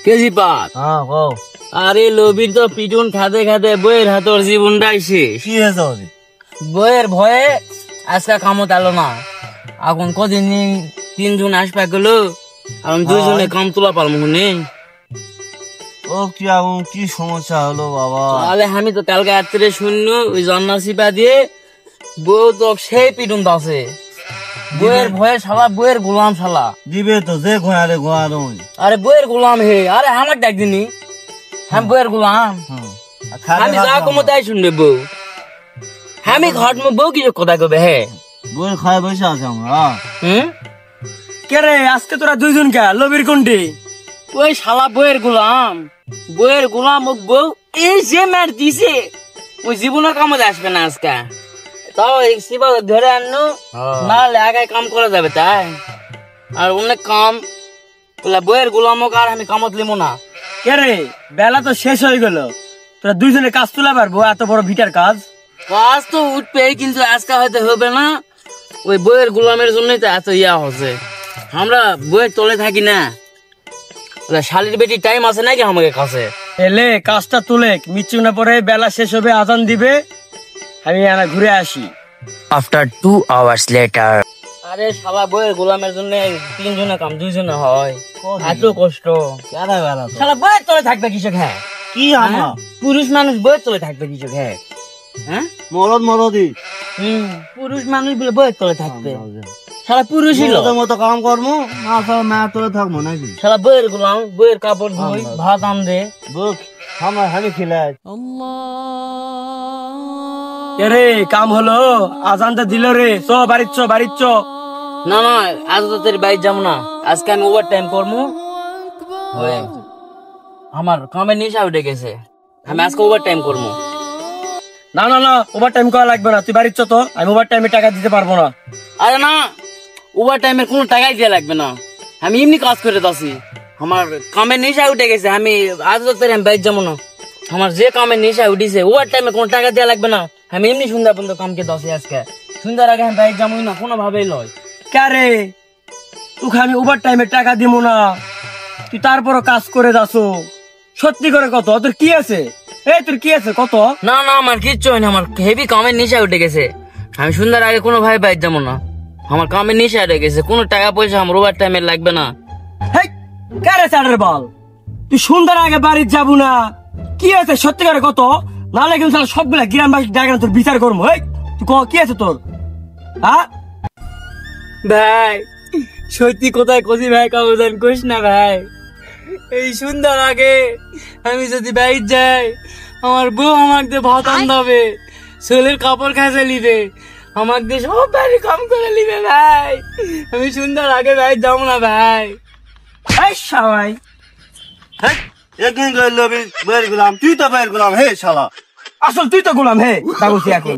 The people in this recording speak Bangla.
কেজি পাত আরে লবির তো পিটুন খাতে খাতে বইয়ের হাতর জীবনটাই শেষ। বইয়ের ভয়ে আজকে কামত আলো না। এখন কদিন 3 জন আসবে গেলো, এখন 2 জনে কাম তোলা পারবো নে। ও কি এখন কি সমস্যা হলো বাবা? আরে আমি তো কালকে রাত্রে শূন্য ওই জন্না সিপা দিয়ে বউ তো সেই পিটুন আছে। বইয়ের ভয়ে শালা, বইয়ের গোলাম শালা। দিবে তো যে ঘোড়ারে ঘোড়ার আরে বইয়ের গোলাম হে, আরে আমার ডাক দিনি আমি বইয়ের গোলাম। আমি যা কমো তাই শুনবে বউ। আমি ঘট মো বউ কিছু কথা কবে হে। বইয়ের খায় বসে আছে আমরা। কে রে আজকে তোরা 2 জন কে লবির কোনটি? ওই শালা বইয়ের গোলাম, বইয়ের গোলাম ও বউ এই যে মার দিছে ওই জীবনের কামে আসবে না আজকে। তাও এই সিবা ধরে আনো না লাগায় কাম করা যাবে তাই। আর অনেক কাম বইয়ের গোলাম আর আমি কামত লিমো না। কে রে বেলা তো শেষ হয়ে গেল, তোরা 2 জনে কাজ তুলা পারবো? এত বড় ভিটার কাজ কাজ তো উঠবে কিন্তু আজকে হয়তো হবে না। ওই বইয়ের গোলামের জন্যই তো এত ইয়া হচ্ছে। আমরা বইয়ের তলে থাকি না, শালির বেটি টাইম আছে নাকি আমাকে কাছে। এলে কাজটা তুলে মিচু না পরে বেলা শেষ হবে, আজান দিবে, আমি এনা ঘুরে আসি। After 2 hours later, আরে শালা বইয়ের গোলামের জন্য 3 জনে কাম 2 জনে হয়, এত কষ্ট। শালা বইয়ের তলে থাকবে কৃষক হ্যাঁ? কি আমরা পুরুষ মানুষ বইয়ের তলে থাকবে কৃষক হ্যাঁ? হ্যাঁ মরদি পুরুষ মানুষ বলে বইয়ের তলে থাকবে। শালা পুরুষই মতো কাম করবো না তোরা থাকবো নাকি? শালা বইয়ের গোলাম, বইয়ের কাপড় ধুই, ভাত আন দে। বুক আমি খেলাই। কে রে কাম হলো? আজানটা দিল রে, চ বাড়ির চ। না না আজ তো তোর বাইরে যাবো না, আজকে আমি ওভার টাইম করবো। আমার কামের নেশা উঠে গেছে, আমি আজকে ওভার টাইম করবো। না না না ওভার টাইম করা লাগবে না, তুই বাড়ির চ তো। আমি ওভার টাইমে টাকা দিতে পারবো না। আরে না ওভার টাইমের কোনো টাকাই দিয়ে লাগবে না, আমি এমনি কাজ করে যাচ্ছি। আমার কামের নেশা উঠে গেছে, আমি আজ তো তোর আমি বাইরে যাবো না। আমার যে কামের নেশা উঠেছে ওভার টাইমে কোনো টাকা দেওয়া লাগবে না, আমি এমনি সন্ধ্যা পর্যন্ত কামকে দশি। আজকে সন্ধ্যার আগে আমি বাইরে যাবোই না কোনো ভাবেই লয়। কে রে তোকে আমি ওভার টাইমে টাকা দিব না, তুই তারপরও কাজ করে যাচ্ছ। সত্যি করে কত তোর কি আছে? এই তোর কি আছে কত? না না আমার কিচ্ছু হয় না, আমার হেভি কামের নেশা উঠে গেছে। আমি সন্ধ্যার আগে কোনো ভাই বাইরে যাবো না, আমার কামের নেশা উঠে গেছে। কোনো টাকা পয়সা আমার ওভার টাইমের লাগবে না। হেই কে রে চাটের বল, তুই সন্ধ্যার আগে বাড়ি যাবো না? কি আছে সত্যি করে কত? নাহলে কিন্তু সবগুলা গ্রামবাসী জায়গা তোর বিচার করবো। এই তুই কি আছে তোর? হ্যাঁ ভাই সত্যি কোথায় কষি ভাই, কাবুদান করিস না ভাই। এই সন্ধ্যার আগে আমি যদি বাইর যাই, আমার বউ আমাকে ভাত আনবে, ছেলের কাপড় খেঁচে নিবে, আমাকে সব বাড়ি কাম করে নিবে ভাই। আমি সন্ধ্যার আগে বাইর যাবো না ভাই। এই সবাই একদিন বইয়ের গুলাম, তুই তো বইয়ের গুলাম হে শালা। আসল তুই তো গোলাম হে কাগজ এখন।